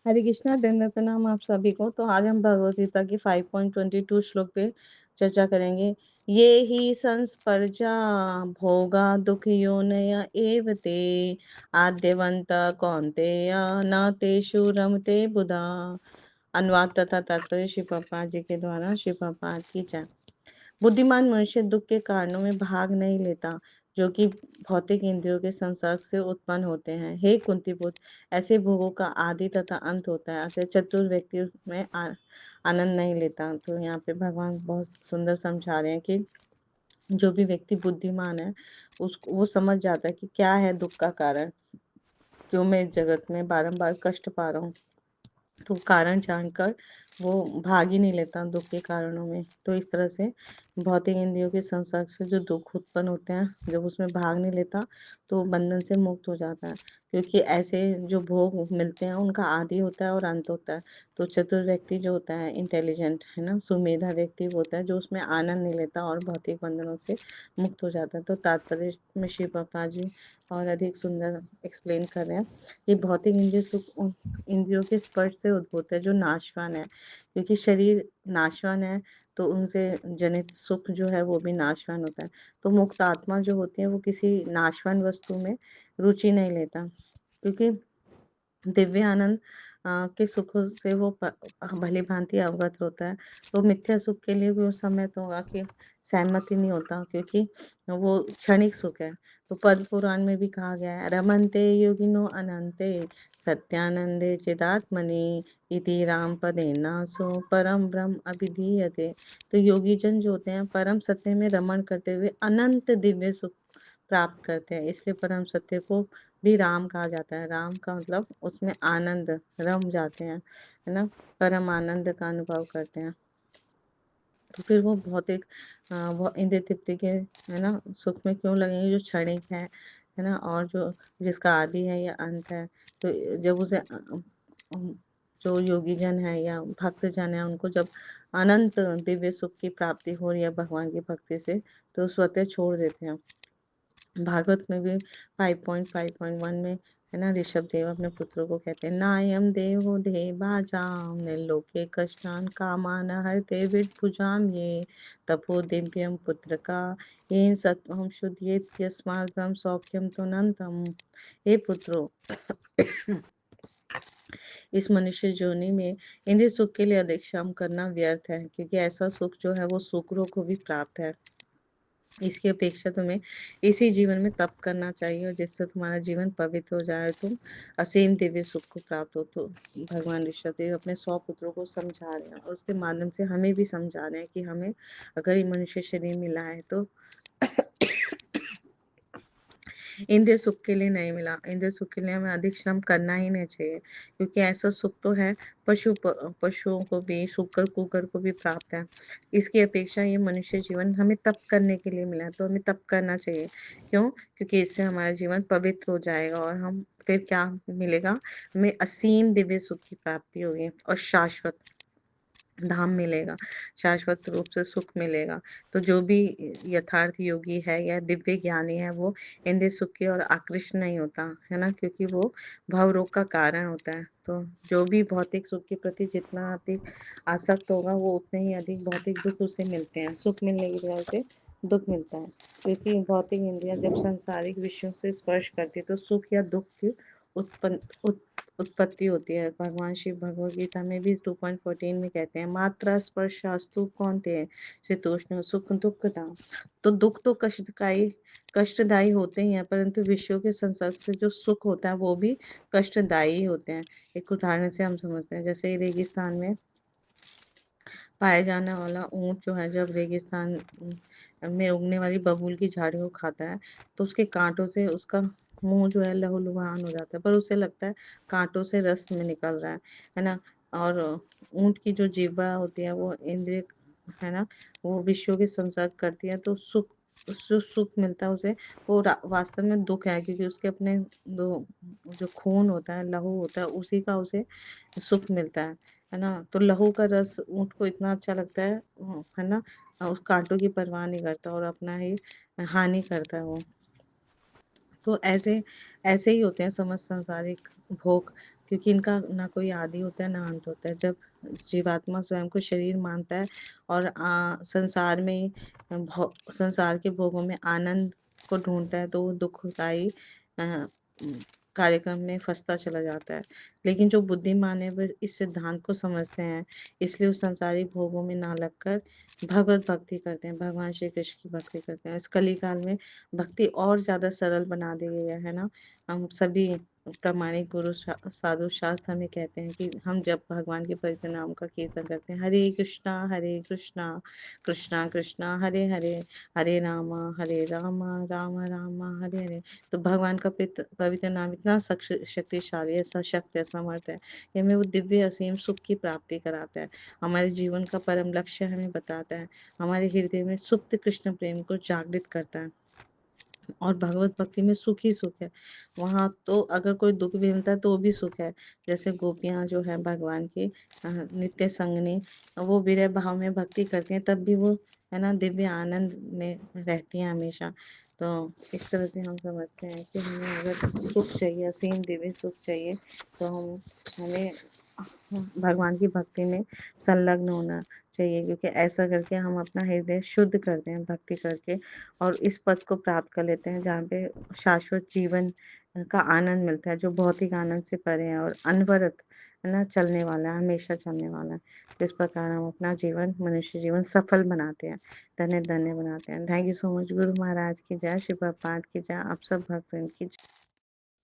हरे कृष्णा, दंड प्रणाम आप सभी को। तो आज हम भगवद गीता की 5.22 श्लोक पे चर्चा करेंगे। ये ही संस्पर्जा भोगा दुख योनय एव ते आद्यवंत कौन्तेय न तेषु रमते बुधा। अनुवाद तथा तात्पर्य श्री प्रभुपाद जी के द्वारा। श्री प्रभुपाद की जय। बुद्धिमान मनुष्य दुख के कारणों में भाग नहीं लेता जो कि भौतिक इंद्रियों के संसर्ग से उत्पन्न होते हैं। हे कुंती पुत्र, ऐसे भोगों का आदि तथा अंत होता है, अतः चतुर व्यक्ति उसमें आनंद नहीं लेता। तो यहाँ पे भगवान बहुत सुंदर समझा रहे हैं कि जो भी व्यक्ति बुद्धिमान है उसको वो समझ जाता है कि क्या है दुख का कारण, क्यों मैं इस जगत में बारंबार कष्ट पा रहा हूँ। तो कारण जानकर वो भाग ही नहीं लेता दुख के कारणों में। तो इस तरह से भौतिक इंद्रियों के संसर्ग से जो दुख उत्पन्न होते हैं, जब उसमें भाग नहीं लेता तो बंधन से मुक्त हो जाता है। क्योंकि ऐसे जो भोग मिलते हैं उनका आदि होता है और अंत होता है। तो चतुर व्यक्ति जो होता है, इंटेलिजेंट है ना, सुमेधा व्यक्ति वो होता है जो उसमें आनंद नहीं लेता और भौतिक बंधनों से मुक्त हो जाता है। तो तात्पर्य में श्री प्रभुपाद जी और अधिक सुंदर एक्सप्लेन कर रहे हैं। ये भौतिक इंद्रिय सुख इंद्रियों के स्पर्श से उद्भूत है जो नाशवान है। क्योंकि शरीर नाशवान है तो उनसे जनित सुख जो है वो भी नाशवान होता है। तो मुक्त आत्मा जो होती है वो किसी नाशवान वस्तु में रुचि नहीं लेता, क्योंकि दिव्य आनंद के सुखों से वो भली भांति अवगत होता है। तो मिथ्या सुख के लिए भी उस समय तो होगा कि सहमति नहीं होता, क्योंकि वो क्षणिक सुख है। तो पद्म पुराण में भी कहा गया है, रमन्ते योगिनो अनंते सत्यानंदे चिदात्मनि इति राम पदे नासो परम ब्रह्म अभिधीयते। तो योगी जन जो होते हैं परम सत्य में रमण करते हुए अनंत दिव्य सुख प्राप्त करते हैं, इसलिए परम सत्य को भी राम कहा जाता है। राम का मतलब उसमें आनंद, रम जाते हैं, है ना, परम आनंद का अनुभव करते हैं। तो फिर वो भौतिक वो इंद्रिय तृप्ति के, है ना, सुख में क्यों लगेंगे जो क्षणिक है ना, और जो जिसका आदि है या अंत है। तो जब उसे जो योगी जन है या भक्त जन है उनको जब अनंत दिव्य सुख की प्राप्ति हो रही है भगवान की भक्ति से, तो स्वतः छोड़ देते हैं। भागवत में भी 5.5.1 में, है ना, ऋषभ देव अपने पुत्रों को कहते हैं, नायम देहो दे बाजाम लोके कष्टान कामान हरते विद भुजाम ये तपो दिव्यम पुत्र का ये सत्वम शुद्धियेत यस्मात् ब्रह्म सौख्यम तो नंतम। हे पुत्रो, इस मनुष्य जोनि में इंद्रिय सुख के लिए अधिक श्रम करना व्यर्थ है, क्योंकि ऐसा सुख जो है वो शुक्रों को भी प्राप्त है। इसकी अपेक्षा तुम्हें इसी जीवन में तप करना चाहिए, और जिससे तुम्हारा जीवन पवित्र हो जाए, तुम असीम दिव्य सुख को प्राप्त हो। तो भगवान ऋषभदेव अपने 100 पुत्रों को समझा रहे हैं, और उसके माध्यम से हमें भी समझा रहे हैं कि हमें अगर ये मनुष्य शरीर मिला है तो इंद्रिय सुख के लिए नहीं मिला। इंद्रिय सुख के लिए हमें अधिक श्रम करना ही नहीं चाहिए, क्योंकि ऐसा सुख तो है पशुओं को भी, शुकर कुकर को भी प्राप्त है। इसकी अपेक्षा ये मनुष्य जीवन हमें तप करने के लिए मिला है, तो हमें तप करना चाहिए। क्यों? क्योंकि इससे हमारा जीवन पवित्र हो जाएगा, और हम फिर क्या मिलेगा, हमें असीम दिव्य सुख की प्राप्ति होगी और शाश्वत धाम मिलेगा, शाश्वत रूप से सुख मिलेगा। तो जो भी यथार्थ योगी है या दिव्य ज्ञानी है वो इंद्रिय सुख की ओर आकृष्ट नहीं होता, है ना, क्योंकि वो भव रोग का कारण होता है। तो जो भी भौतिक सुख के प्रति जितना अधिक आसक्त होगा वो उतने ही अधिक भौतिक दुख उसे मिलते हैं। सुख मिलने की वजह से दुख मिलता है, क्योंकि भौतिक इंद्रियां जब सांसारिक विषयों से स्पर्श करती है तो सुख या दुख की उत्पन्न उत्पत्ति होती है। भगवान शिव भगवद गीता में भी 2.14 में कहते हैं, मात्रा स्पर्शास्तु कौन्तेय शीतोष्ण सुख दुखदाम। तो दुख तो कष्टदायी होते ही हैं, परंतु विषयों के संसर्ग से जो सुख होता है वो भी कष्टदायी होते हैं। एक उदाहरण से हम समझते हैं, जैसे रेगिस्तान में पाया जाने वाला ऊंट जो है, जब रेगिस्तान में उगने वाली बबूल की झाड़ियों को खाता है तो उसके कांटों से उसका मुंह जो है लहूलुहान हो जाता है, पर उसे लगता है कांटों से रस में निकल रहा है ना। और ऊंट की जो जीवा होती है वो इंद्रिय, है ना, वो विषयों के संसर्ग करती है, तो जो सुख मिलता है उसे वो वास्तव में दुख है, क्योंकि उसके अपने दो जो खून होता है, लहू होता है, उसी का उसे सुख मिलता है ना। तो लहू का रस ऊँट को इतना अच्छा लगता है ना, उस कांटों की परवाह नहीं करता और अपना ही हानि करता है वो। तो ऐसे ऐसे ही होते हैं समस्त संसारिक भोग। क्योंकि इनका ना कोई आदि होता है, ना अंत होता है। जब जीवात्मा स्वयं को शरीर मानता है और संसार के भोगों में आनंद को ढूँढता है, तो वो दुखदाई अ, उम, कार्यक्रम में फँसता चला जाता है। लेकिन जो बुद्धिमान है, वह इस सिद्धांत को समझते हैं, इसलिए वो सांसारिक भोगों में ना लगकर भगवत भक्ति करते हैं, भगवान श्री कृष्ण की भक्ति करते हैं। इस कली काल में भक्ति और ज़्यादा सरल बना दी गई है ना? हम सभी प्रामाणिक गुरु साधु शास्त्र हमें कहते हैं कि हम जब भगवान के पवित्र नाम का कीर्तन करते हैं, हरे कृष्णा कृष्णा कृष्णा हरे हरे, हरे रामा राम राम हरे हरे। तो भगवान का पवित्र नाम इतना शक्तिशाली है, सशक्त है, समर्थ है कि हमें वो दिव्य असीम सुख की प्राप्ति कराता है, हमारे जीवन का परम लक्ष्य हमें बताता है, हमारे हृदय में सुप्त कृष्ण प्रेम को जागृत करता है। और भगवत भक्ति में सुख ही सुख है। वहाँ तो अगर कोई दुःख भी मिलता है तो भी सुख है। जैसे गोपियाँ जो हैं भगवान की नित्य संगिनी, वो विरह भाव में भक्ति करती हैं, तब भी वो है ना दिव्य आनंद में रहती हैं हमेशा। तो इस तरह से हम समझते हैं कि हमें अगर सुख चाहिए, असीम दिव्य सुख चाहिए, तो हमें भगवान की भक्ति में संलग्न होना चाहिए, क्योंकि ऐसा करके हम अपना हृदय शुद्ध करते हैं भक्ति करके, और इस पद को प्राप्त कर लेते हैं जहाँ पे शाश्वत जीवन का आनंद मिलता है, जो भौतिक आनंद से परे है और अनवरत है ना चलने वाला है, हमेशा चलने वाला है। तो इस प्रकार हम अपना जीवन, मनुष्य जीवन सफल बनाते हैं, धन्य धन्य बनाते हैं। Thank you so much. Guru Maharaj की जय, श्री प्रभुपाद की जय, आप सब भक्तों की जय।